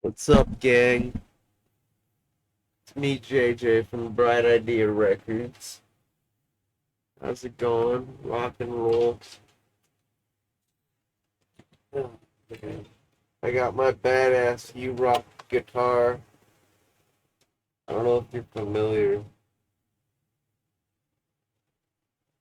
What's up, gang? It's me, JJ from Bright Idea Records. How's it going? Rock and roll. Oh, man. I got my badass U-Rock guitar. I don't know if you're familiar.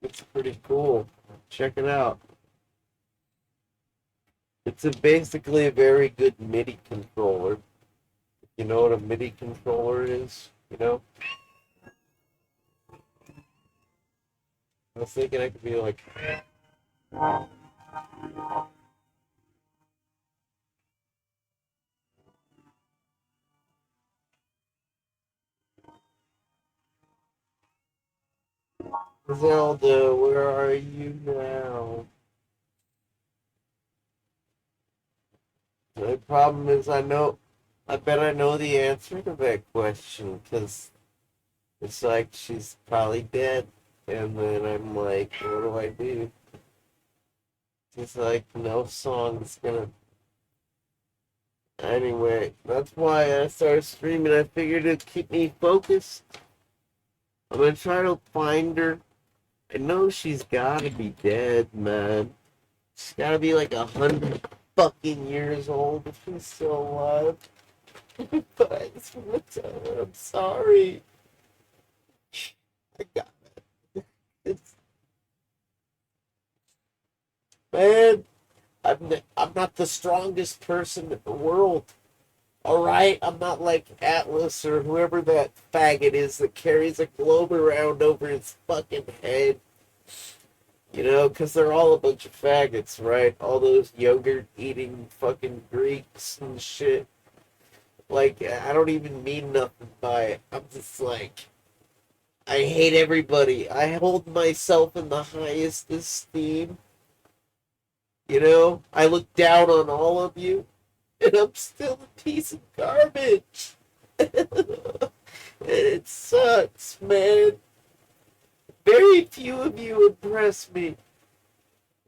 It's pretty cool. Check it out. It's basically a very good MIDI controller. You know what a MIDI controller is? You know? I was thinking I could be like, Zelda, where are you now? The problem is, I bet I know the answer to that question because it's like she's probably dead, and then I'm like, what do I do? It's like no song's gonna. Anyway, that's why I started streaming. I figured it'd keep me focused. I'm gonna try to find her. I know she's gotta be dead, man. She's gotta be like 100 fucking years old if she's still alive. But I just want to tell her I'm sorry. I got it's man. I'm not the strongest person in the world. All right, I'm not like Atlas or whoever that faggot is that carries a globe around over his fucking head. You know, because they're all a bunch of faggots, right? All those yogurt eating fucking Greeks and shit. Like, I don't even mean nothing by it. I'm just like, I hate everybody. I hold myself in the highest esteem. You know, I look down on all of you, and I'm still a piece of garbage. And it sucks, man. Very few of you impress me.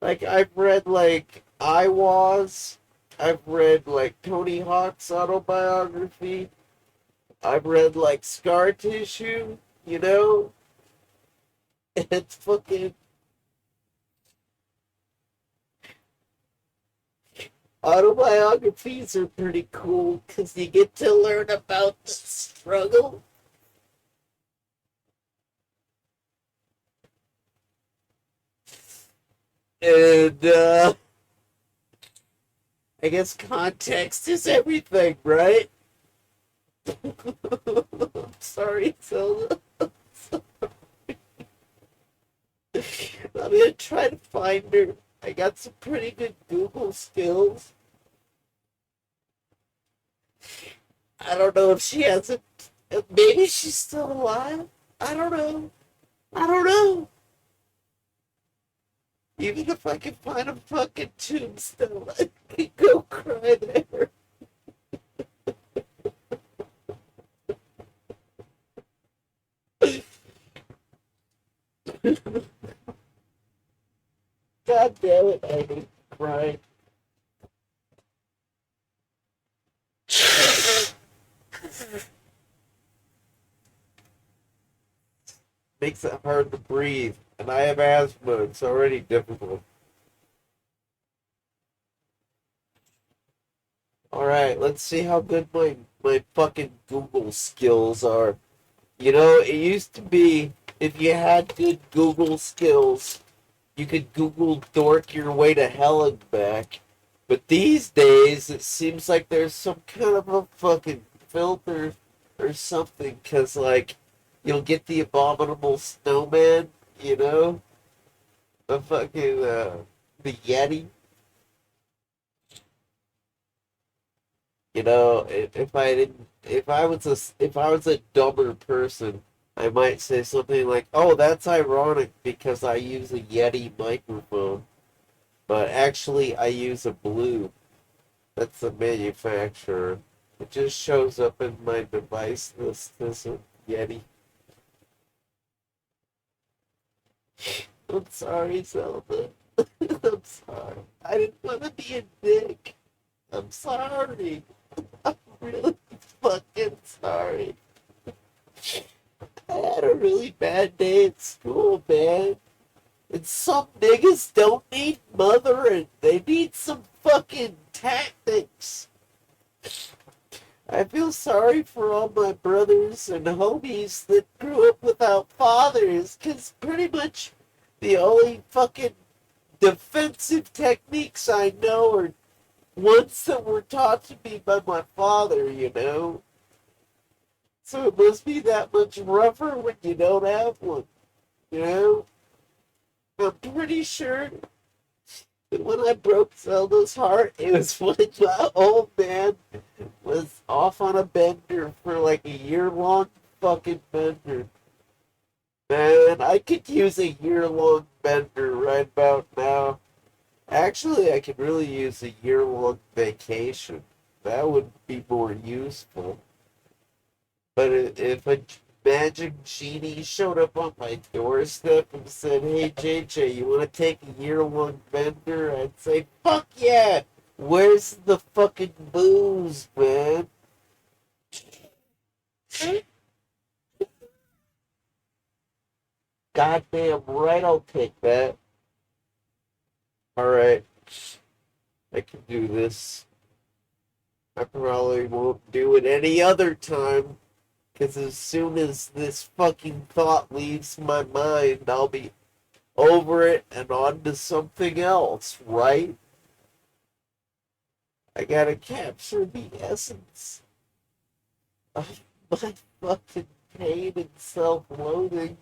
Like, I've read, like, I Was. I've read, like, Tony Hawk's autobiography. I've read, like, Scar Tissue, you know? It's fucking autobiographies are pretty cool because you get to learn about the struggle. And I guess context is everything, right? I'm sorry, Zelda. I'm gonna try to find her. I got some pretty good Google skills. I don't know if she has a. Maybe she's still alive. I don't know. I don't know. Even if I can find a fucking tombstone, I can go cry there. God damn it, I need to cry. Makes it hard to breathe, and I have asthma. It's already difficult. All right, let's see how good my fucking Google skills are. You know, it used to be if you had good Google skills, you could Google dork your way to hell and back. But these days, it seems like there's some kind of a fucking filter or something, because, like, you'll get the abominable snowman, you know? The fucking, the Yeti. You know, if I was a dumber person, I might say something like, "Oh, that's ironic because I use a Yeti microphone, but actually I use a Blue. That's the manufacturer. It just shows up in my device list as a Yeti." I'm sorry, Zelda. I'm sorry. I didn't want to be a dick. I'm sorry. really fucking sorry. I had a really bad day at school, man. And some niggas don't need mothering. They need some fucking tactics. I feel sorry for all my brothers and homies that grew up without fathers, because pretty much the only fucking defensive techniques I know are ones that were taught to me by my father, you know? So it must be that much rougher when you don't have one, you know? I'm pretty sure that when I broke Zelda's heart, it was when my old man was off on a bender for like a year-long fucking bender. Man, I could use a year-long bender right about now. Actually, I could really use a year-long vacation. That would be more useful. But if a magic genie showed up on my doorstep and said, "Hey JJ, you want to take a year-long bender?" I'd say, "Fuck yeah! Where's the fucking booze, man?" Goddamn right, I'll take that. Alright, I can do this. I probably won't do it any other time, because as soon as this fucking thought leaves my mind, I'll be over it and on to something else, right? I gotta capture the essence of my fucking pain and self-loathing.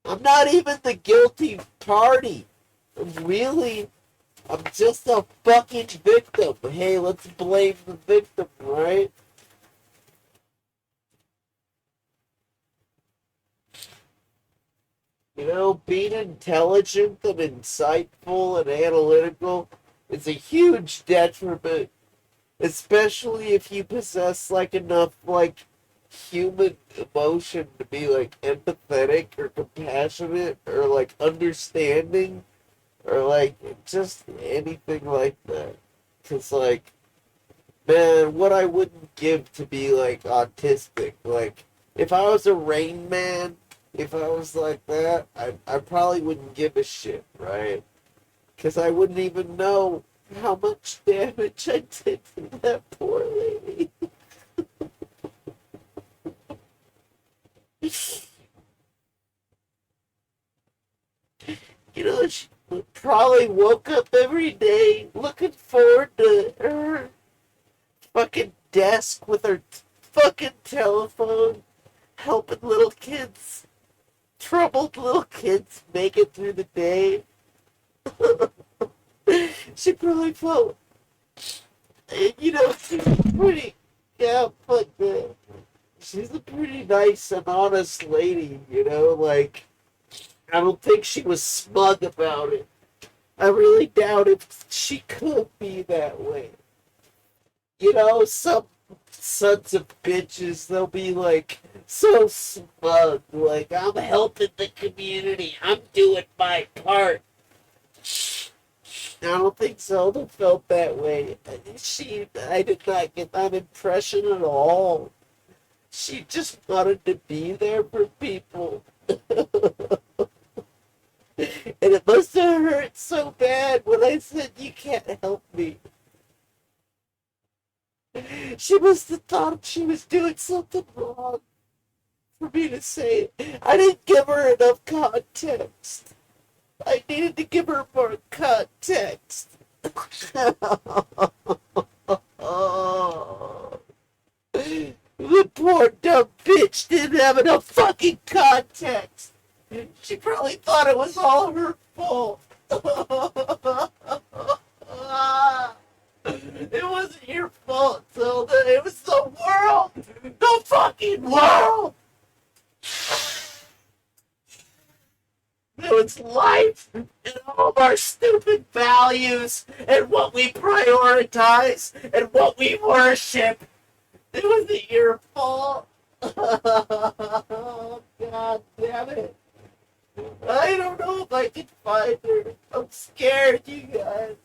I'm not even the guilty party. Really, I'm just a fucking victim. Hey, let's blame the victim, right? You know, being intelligent and insightful and analytical is a huge detriment, especially if you possess like enough like human emotion to be like empathetic or compassionate or like understanding or like just anything like that. Cause like, man, what I wouldn't give to be like autistic. Like, if I was a Rain Man, if I was like that, I probably wouldn't give a shit, right? Cause I wouldn't even know how much damage I did to that poor lady. You know, she probably woke up every day looking forward to her fucking desk with her fucking telephone, helping little kids, troubled little kids, make it through the day. She probably felt, you know, she's pretty, yeah, fuck that. She's a pretty nice and honest lady, you know, like, I don't think she was smug about it. I really doubt if she could be that way. You know, some sons of bitches, they'll be like so smug, like, I'm helping the community, I'm doing my part. I don't think Zelda felt that way. I did not get that impression at all. She just wanted to be there for people. And it must have hurt so bad when I said, "You can't help me." She must have thought she was doing something wrong for me to say it. I didn't give her enough context. I needed to give her more context. Oh, the poor dumb bitch didn't have enough fucking context. She probably thought it was all her fault. It wasn't your fault, Zelda. It was the world. The fucking world. It was life and all of our stupid values and what we prioritize and what we worship. It wasn't your fault. Oh, God damn it. I don't know if I can find her. I'm scared, you guys.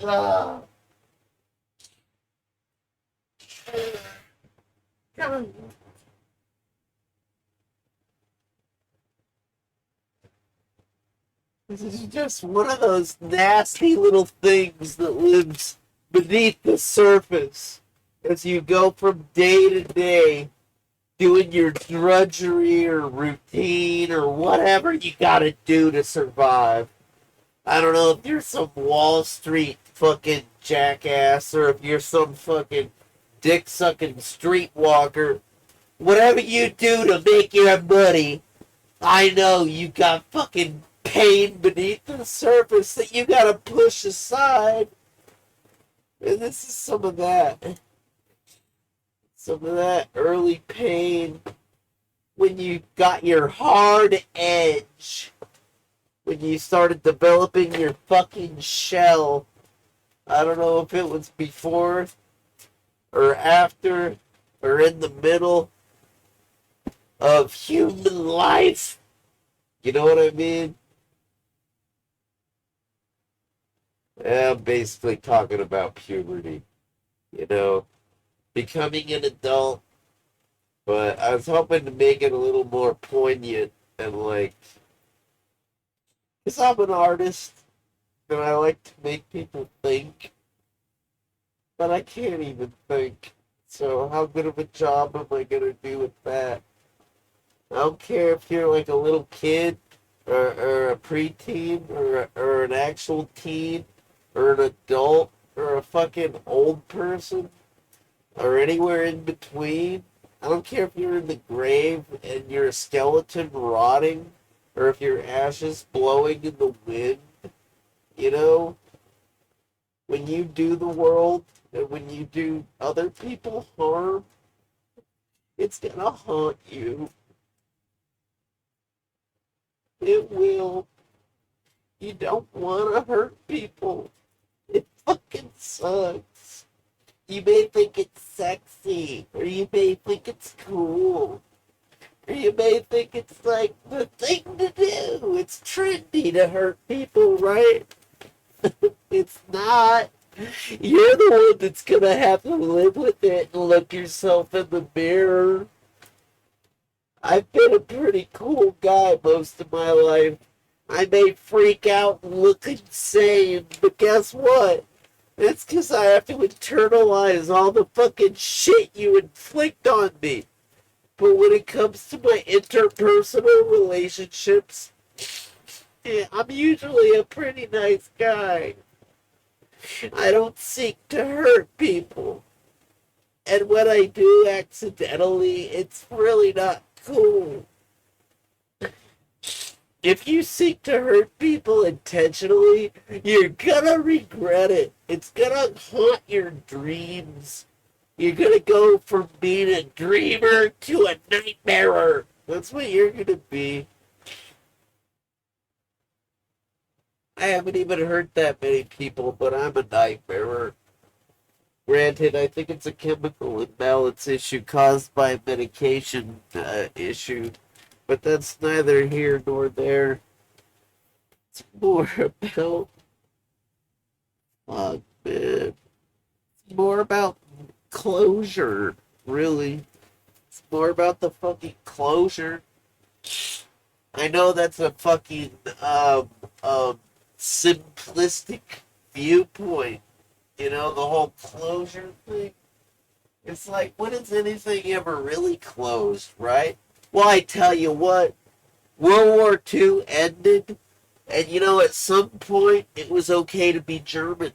Ah, God. This is just one of those nasty little things that lives beneath the surface as you go from day to day doing your drudgery or routine or whatever you gotta do to survive. I don't know if you're some Wall Street fucking jackass or if you're some fucking dick sucking streetwalker. Whatever you do to make your money, I know you got fucking pain beneath the surface that you gotta push aside. And this is some of that. Some of that early pain when you got your hard edge. When you started developing your fucking shell. I don't know if it was before or after or in the middle of human life. You know what I mean? Yeah, I'm basically talking about puberty. You know, becoming an adult. But I was hoping to make it a little more poignant and like, because I'm an artist and I like to make people think, but I can't even think. So how good of a job am I gonna do with that? I don't care if you're like a little kid or a preteen or an actual teen or an adult or a fucking old person or anywhere in between. I don't care if you're in the grave and you're a skeleton rotting or if your ashes blowing in the wind. You know, when you do the world and when you do other people harm, it's gonna haunt you. It will. You don't want to hurt people. It fucking sucks. You may think it's sexy, or you may think it's cool, or you may think it's like the thing to do. It's trendy to hurt people, right? It's not. You're the one that's gonna have to live with it and look yourself in the mirror. I've been a pretty cool guy most of my life. I may freak out and look insane, but guess what? It's because I have to internalize all the fucking shit you inflict on me. But when it comes to my interpersonal relationships, yeah, I'm usually a pretty nice guy. I don't seek to hurt people. And when I do accidentally, it's really not cool. If you seek to hurt people intentionally, you're gonna regret it. It's gonna haunt your dreams. You're gonna go from being a dreamer to a nightmarer. That's what you're gonna be. I haven't even hurt that many people, but I'm a nightmarer. Granted, I think it's a chemical imbalance issue caused by a medication issue, but that's neither here nor there. It's more about, man, it's more about closure, really. It's more about the fucking closure. I know that's a fucking simplistic viewpoint, you know, the whole closure thing. It's like, when is anything ever really closed, right? Well, I tell you what, World War II ended, and you know, at some point, it was okay to be German.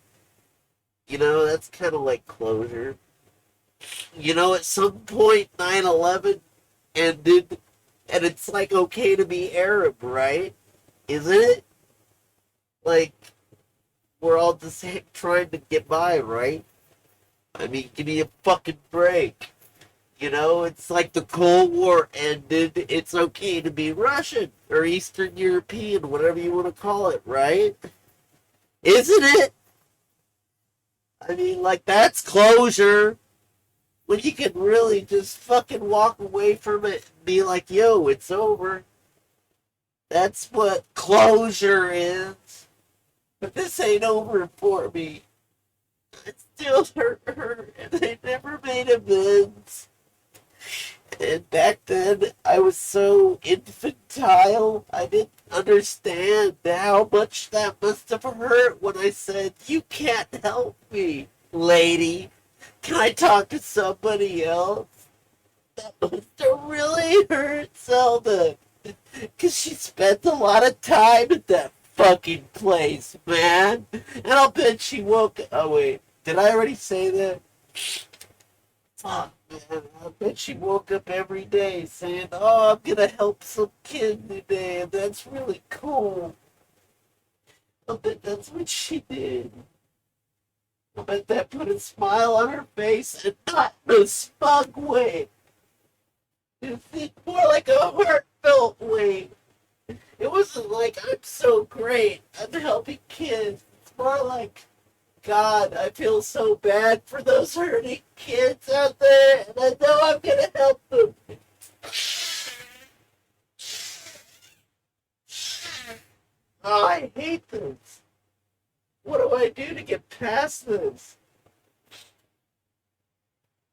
You know, that's kind of like closure. You know, at some point, 9/11 ended, and it's like okay to be Arab, right? Isn't it? Like, we're all just trying to get by, right? I mean, give me a fucking break. You know, it's like the Cold War ended. It's okay to be Russian or Eastern European, whatever you want to call it, right? Isn't it? I mean, like, that's closure. When you can really just fucking walk away from it and be like, yo, it's over. That's what closure is. But this ain't over for me. I still hurt her, and they never made amends. And back then, I was so infantile, I didn't understand how much that must have hurt when I said, "You can't help me, lady. Can I talk to somebody else?" That must have really hurt Zelda. Because she spent a lot of time at that fucking place, man. And I'll bet she woke. Oh, wait. Did I already say that? Fuck, man. I bet she woke up every day saying, "Oh, I'm gonna help some kid today, and that's really cool." I bet that's what she did. I bet that put a smile on her face and not in a smug way. It's more like a heartfelt way. It wasn't like, "I'm so great, I'm helping kids." It's more like, "God, I feel so bad for those hurting kids out there, and I know I'm gonna help them." Oh, I hate this. What do I do to get past this?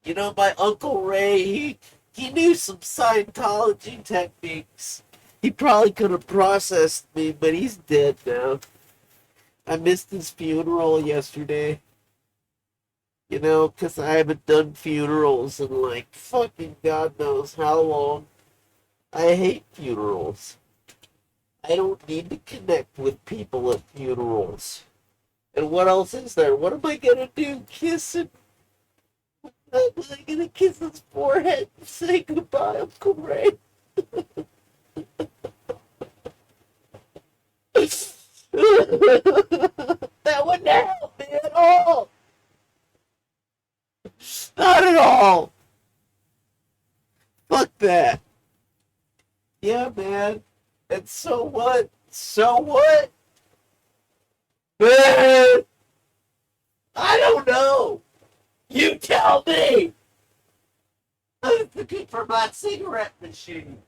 You know, my Uncle Ray, he knew some Scientology techniques. He probably could have processed me, but he's dead now. I missed his funeral yesterday. You know, 'cause I haven't done funerals in like fucking God knows how long. I hate funerals. I don't need to connect with people at funerals. And what else is there? What am I gonna do? Kiss him? Am I gonna kiss his forehead and say goodbye, Uncle Ray? That wouldn't help me at all. Not at all. Fuck that. Yeah, man. And so what? So what? Man, I don't know. You tell me. I was looking for my cigarette machine,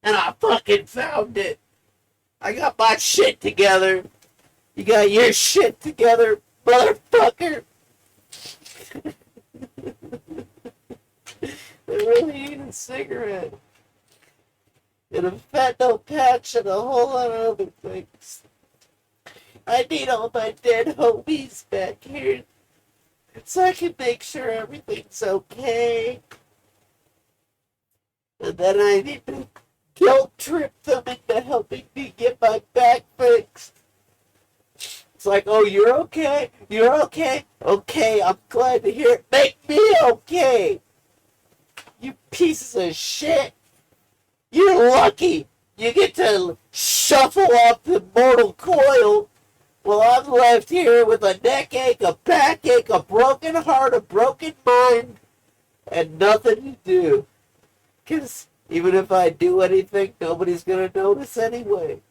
and I fucking found it. I got my shit together. You got your shit together, motherfucker. I really need a cigarette. And a fentanyl patch and a whole lot of other things. I need all my dead homies back here so I can make sure everything's okay. And then I need to guilt trip them into helping me get my back fixed. It's like, "Oh, you're okay? You're okay? Okay, I'm glad to hear it. Make me okay. You pieces of shit. You're lucky you get to shuffle off the mortal coil while I'm left here with a neck ache, a backache, a broken heart, a broken mind, and nothing to do. 'Cause even if I do anything, nobody's gonna notice anyway."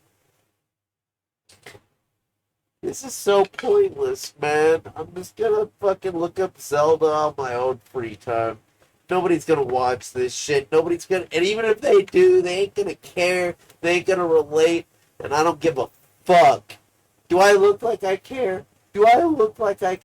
This is so pointless, man. I'm just gonna fucking look up Zelda on my own free time. Nobody's gonna watch this shit. Nobody's gonna, and even if they do, they ain't gonna care. They ain't gonna relate, and I don't give a fuck. Do I look like I care? Do I look like I